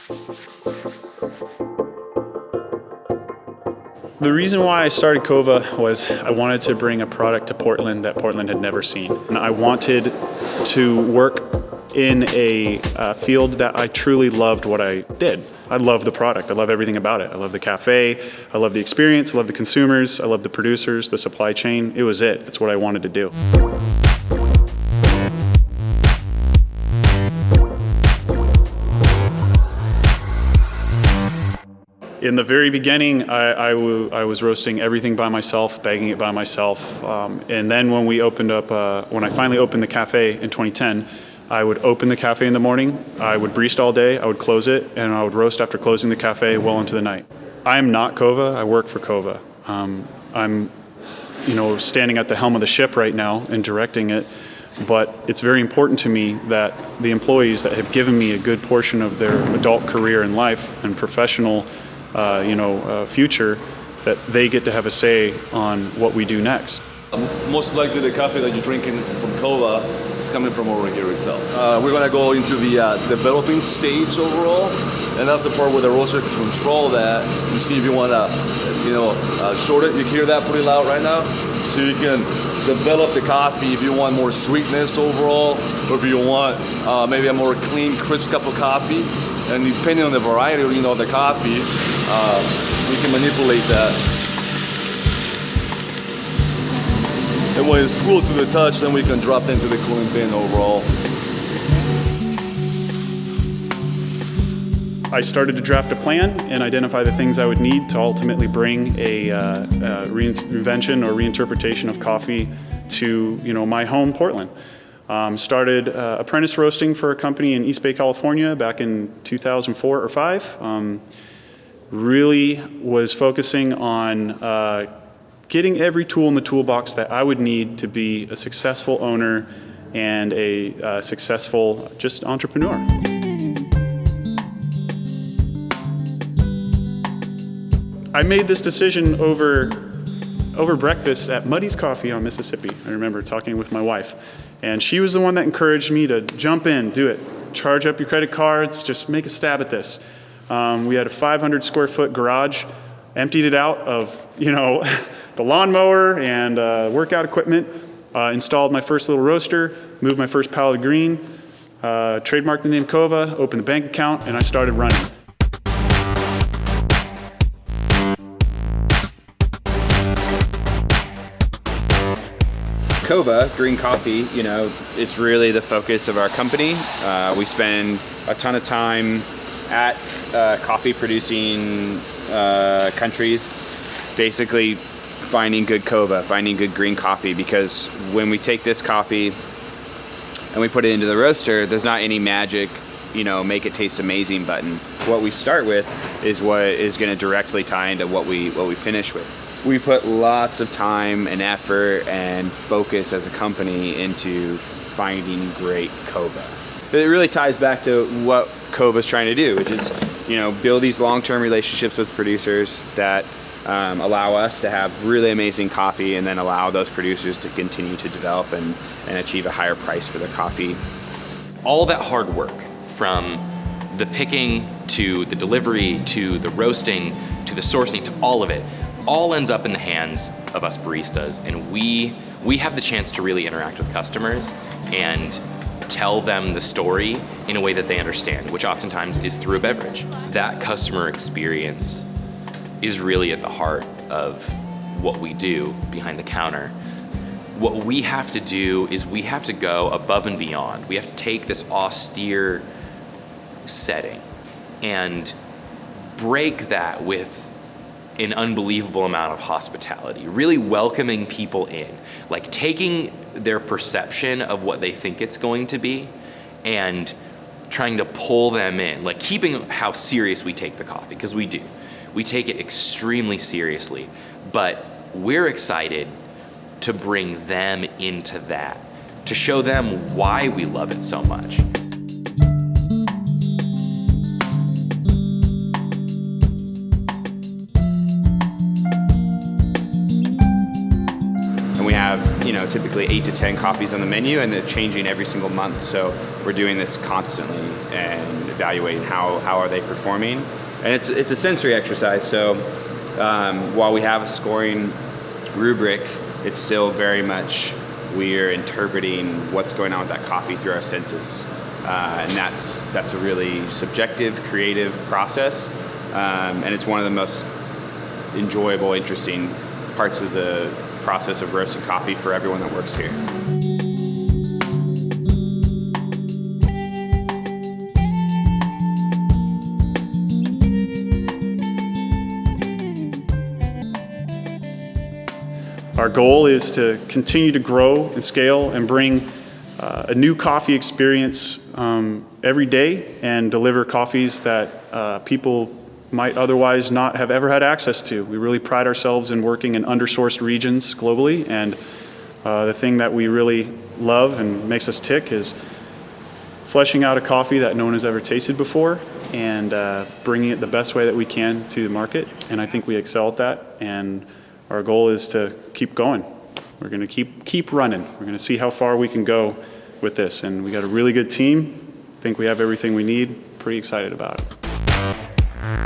The reason why I started Coava was I wanted to bring a product to Portland that Portland had never seen. And I wanted to work in a field that I truly loved what I did. I love the product. I love everything about it. I love the cafe. I love the experience. I love the consumers. I love the producers, the supply chain. It was it. It's what I wanted to do. In the very beginning, I was roasting everything by myself, bagging it by myself. And then when we opened up, when I finally opened the cafe in 2010, I would open the cafe in the morning, I would barista all day, I would close it, and I would roast after closing the cafe well into the night. I am not Coava, I work for Coava. I'm standing at the helm of the ship right now and directing it, but it's very important to me that the employees that have given me a good portion of their adult career in life and professional future, that they get to have a say on what we do next. Most likely the coffee that you're drinking from Coava is coming from over here itself. We're going to go into the developing stage overall, and that's the part where the roaster can control that and see if you want to, short it. You can hear that pretty loud right now? So you can develop the coffee if you want more sweetness overall, or if you want maybe a more clean, crisp cup of coffee. And depending on the variety of the coffee, we can manipulate that. And when it's cool to the touch, then we can drop it into the cooling bin overall. I started to draft a plan and identify the things I would need to ultimately bring a reinvention or reinterpretation of coffee to my home, Portland. Started apprentice roasting for a company in East Bay, California back in 2004 or 5. Really was focusing on getting every tool in the toolbox that I would need to be a successful owner and a successful just entrepreneur. I made this decision over breakfast at Muddy's Coffee on Mississippi. I remember talking with my wife, and she was the one that encouraged me to jump in, do it, charge up your credit cards, just make a stab at this. We had a 500 square foot garage, emptied it out of the lawnmower and workout equipment, installed my first little roaster, moved my first pallet of green, trademarked the name Coava, opened the bank account, and I started running. Coava, green coffee, it's really the focus of our company. We spend a ton of time at coffee producing countries, basically finding good Coava, finding good green coffee, because when we take this coffee and we put it into the roaster, there's not any magic, make it taste amazing button. What we start with is what is going to directly tie into what we finish with. We put lots of time and effort and focus as a company into finding great Coava. It really ties back to what Coava's trying to do, which is, build these long-term relationships with producers that allow us to have really amazing coffee, and then allow those producers to continue to develop and achieve a higher price for their coffee. All that hard work, from the picking to the delivery to the roasting to the sourcing to all of it, all ends up in the hands of us baristas, and we have the chance to really interact with customers and tell them the story in a way that they understand, which oftentimes is through a beverage. That customer experience is really at the heart of what we do behind the counter. What we have to do is we have to go above and beyond. We have to take this austere setting and break that with an unbelievable amount of hospitality, really welcoming people in, like taking their perception of what they think it's going to be and trying to pull them in, like keeping how serious we take the coffee, because we do. We take it extremely seriously, but we're excited to bring them into that, to show them why we love it so much. And we have, typically 8 to 10 coffees on the menu, and they're changing every single month. So we're doing this constantly and evaluating how are they performing. And it's a sensory exercise. So while we have a scoring rubric, it's still very much we're interpreting what's going on with that coffee through our senses. And that's a really subjective, creative process. And it's one of the most enjoyable, interesting parts of the process of roasting coffee for everyone that works here. Our goal is to continue to grow and scale and bring a new coffee experience every day and deliver coffees that people might otherwise not have ever had access to. We really pride ourselves in working in undersourced regions globally, and the thing that we really love and makes us tick is fleshing out a coffee that no one has ever tasted before and bringing it the best way that we can to the market. And I think we excel at that, and our goal is to keep going. We're going to keep running. We're going to see how far we can go with this, and we got a really good team. I think we have everything we need. Pretty excited about it.